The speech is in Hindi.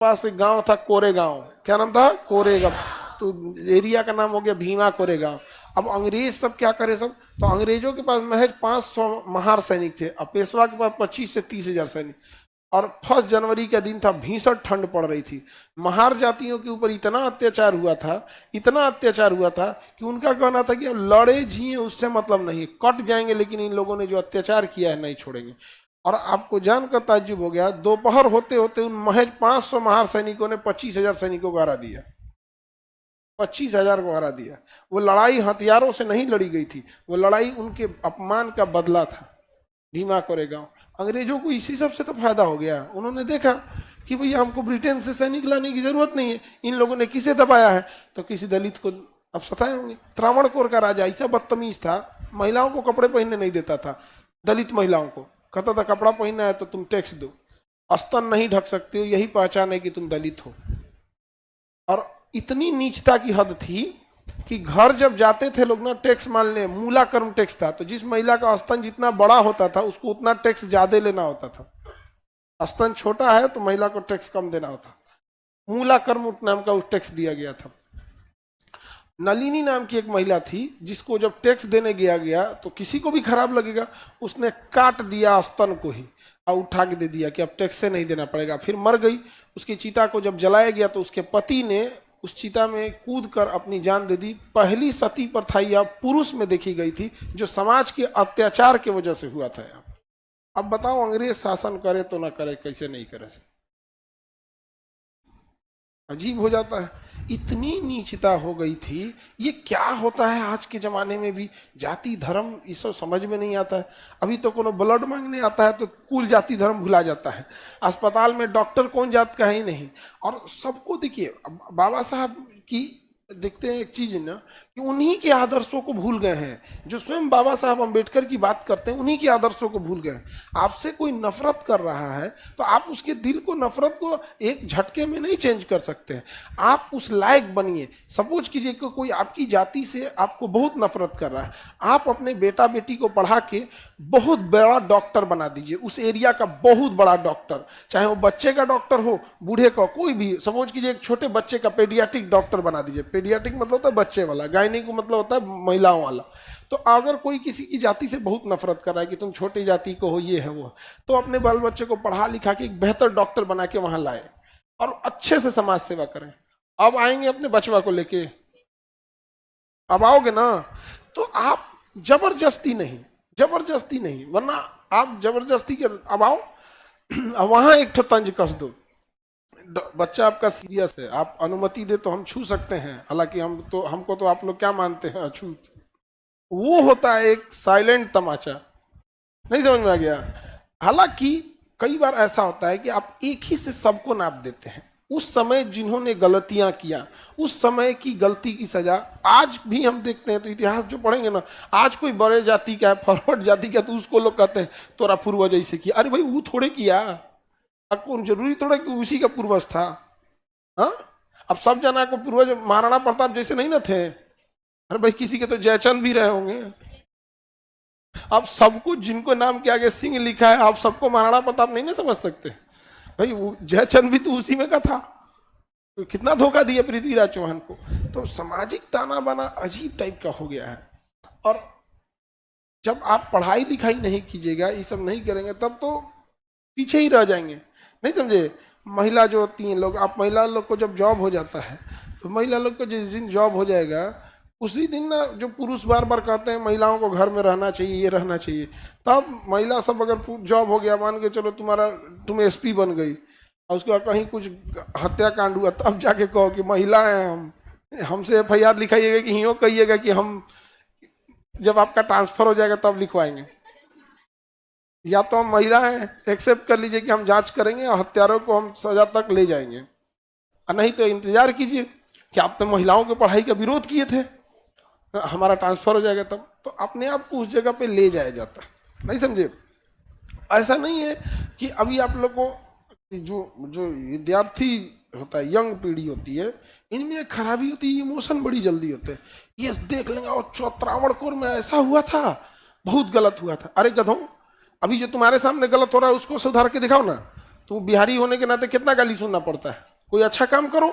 पास एक गांव था कोरेगांव, क्या नाम था, कोरेगांव। तो एरिया का नाम हो गया भीमा कोरेगांव। अब अंग्रेज सब क्या करे सब, तो अंग्रेजों के पास महज 500 महार सैनिक थे, अब पेशवा के पास 25 से 30 हजार सैनिक। और 1 जनवरी का दिन था, भीषण ठंड पड़ रही थी। महार जातियों के ऊपर इतना अत्याचार हुआ था, इतना अत्याचार हुआ था कि उनका कहना था कि हम लड़े जिए उससे मतलब नहीं, कट जाएंगे लेकिन इन लोगों ने जो अत्याचार किया है नहीं छोड़ेंगे। और आपको जानकर ताज्जुब हो गया, दोपहर होते होते उन महज 500 महार सैनिकों ने 25 हजार सैनिकों को हरा दिया। 25 हजार को हरा दिया। वो लड़ाई हथियारों से नहीं लड़ी गई थी, वो लड़ाई उनके अपमान का बदला था। भीमा कोरेगांव। अंग्रेजों को इसी सब से तो फायदा हो गया, उन्होंने देखा कि भैया हमको ब्रिटेन से सैनिक लाने की जरूरत नहीं है, इन लोगों ने किसे दबाया है, तो किसी दलित को अब सताए होंगे। त्रावणकोर का राजा ऐसा बदतमीज था, महिलाओं को कपड़े पहनने नहीं देता था, दलित महिलाओं को कहता था कपड़ा पहनना है तो तुम टैक्स दो, स्तन नहीं ढक सकते हो, यही पहचान है कि तुम दलित हो। और इतनी नीचता की हद थी कि घर जब जाते थे लोग ना, टैक्स मान ले, मूलाकर्म टैक्स था, तो जिस महिला का स्तन जितना बड़ा होता था उसको उतना टैक्स ज्यादा लेना होता था। स्तन छोटा है तो महिला को टैक्स कम देना होता। मूलाकर्म नाम का उस टैक्स दिया गया था। नलिनी नाम की एक महिला थी जिसको जब टैक्स देने गया तो किसी को भी खराब लगेगा, उसने काट दिया स्तन को ही और उठा के दे दिया कि अब टैक्स से नहीं देना पड़ेगा। फिर मर गई। उसकी चिता को जब जलाया गया तो उसके पति ने उस चिता में कूदकर अपनी जान दे दी। पहली सती प्रथा यह पुरुष में देखी गई थी, जो समाज के अत्याचार की वजह से हुआ था। अब बताओ अंग्रेज शासन करे तो ना करे, कैसे नहीं करे, अजीब हो जाता है। इतनी नीचता हो गई थी। ये क्या होता है आज के जमाने में भी, जाति धर्म ये सब समझ में नहीं आता है। अभी तो कोनो ब्लड मांगने आता है तो कुल जाति धर्म भुला जाता है। अस्पताल में डॉक्टर कौन जात का ही नहीं। और सबको देखिए, बाबा साहब की देखते हैं एक चीज ना, कि उन्हीं के आदर्शों को भूल गए हैं। जो स्वयं बाबा साहब अम्बेडकर की बात करते हैं उन्हीं के आदर्शों को भूल गए। आपसे कोई नफरत कर रहा है तो आप उसके दिल को, नफरत को एक झटके में नहीं चेंज कर सकते। आप उस लायक बनिए। सपोज कीजिए कि कोई आपकी जाति से आपको बहुत नफरत कर रहा है, आप अपने बेटा बेटी को पढ़ा के बहुत बड़ा डॉक्टर बना दीजिए, उस एरिया का बहुत बड़ा डॉक्टर, चाहे वो बच्चे का डॉक्टर हो, बूढ़े का, कोई भी। सपोज कीजिए एक छोटे बच्चे का पेडियाट्रिक डॉक्टर बना दीजिए। पेडियाट्रिक मतलब होता है बच्चे वाला, गायनिक मतलब होता है महिलाओं वाला। तो अगर कोई किसी की जाति से बहुत नफरत कर रहा है कि तुम छोटी जाति को हो, ये है वो, तो अपने बाल बच्चे को पढ़ा लिखा के एक बेहतर डॉक्टर बना के वहां लाए और अच्छे से समाज सेवा करें। अब आएंगे अपने बचवा को लेके, अब आओगे ना, तो आप जबरदस्ती नहीं, वरना आप जबरदस्ती के अब आओ, अब वहां एक तो तंज कस दो, बच्चा आपका सीरियस है, आप अनुमति दे तो हम छू सकते हैं, हालांकि हमको तो आप लोग क्या मानते हैं, अछूत। वो होता है एक साइलेंट तमाचा। नहीं समझ में आ गया। हालांकि कई बार ऐसा होता है कि आप एक ही से सबको नाप देते हैं। उस समय जिन्होंने गलतियां किया, उस समय की गलती की सजा आज भी हम देखते हैं। तो इतिहास जो पढ़ेंगे ना, आज कोई बड़े जाति का है, फॉरवर्ड जाति का, तो उसको लोग कहते हैं तोरा पूर्वज ऐसे किया। अरे भाई वो थोड़े किया, आपको जरूरी थोड़ा कि उसी का पूर्वज था। हाँ, अब सब जना को पूर्वज महाराणा प्रताप जैसे नहीं ना थे। अरे भाई किसी के तो जयचंद भी रहे होंगे। अब सबको जिनको नाम के आगे सिंह लिखा है, आप सबको महाराणा प्रताप नहीं ना समझ सकते। भाई वो जयचंद भी तो उसी में का था। तो कितना धोखा दिया पृथ्वीराज चौहान को। तो सामाजिक ताना बाना अजीब टाइप का हो गया है। और जब आप पढ़ाई लिखाई नहीं कीजिएगा, ये सब नहीं करेंगे, तब तो पीछे ही रह जाएंगे। नहीं समझे। महिला जो होती हैं लोग, आप महिला लोग को जब जॉब हो जाता है, तो महिला लोग को जिस दिन जॉब हो जाएगा उसी दिन ना, जो पुरुष बार बार कहते हैं महिलाओं को घर में रहना चाहिए, ये रहना चाहिए, तब महिला सब अगर जॉब हो गया, मान के चलो तुम एसपी बन गई, और उसके बाद कहीं कुछ हत्याकांड हुआ, तब जाके कहो कि महिला है, हमसे एफआईआर लिखाइएगा कि यूँ कहिएगा कि हम जब आपका ट्रांसफर हो जाएगा तब लिखवाएंगे। या तो हम महिला हैं, एक्सेप्ट कर लीजिए कि हम जांच करेंगे और हत्यारों को हम सजा तक ले जाएंगे, और नहीं तो इंतजार कीजिए कि आपने महिलाओं की पढ़ाई का विरोध किए थे, हमारा ट्रांसफर हो जाएगा तब। तो अपने आप को उस जगह पे ले जाया जाता है। नहीं समझे। ऐसा नहीं है कि अभी आप लोग को जो विद्यार्थी होता है, यंग पीढ़ी होती है, इनमें खराबी होती है, इमोशन बड़ी जल्दी होते हैं। ये देख लेंगे और त्रावणकोर में ऐसा हुआ था, बहुत गलत हुआ था। अरे गधों, अभी जो तुम्हारे सामने गलत हो रहा है उसको सुधार के दिखाओ ना। तुम बिहारी होने के नाते कितना गाली सुनना पड़ता है। कोई अच्छा काम करो,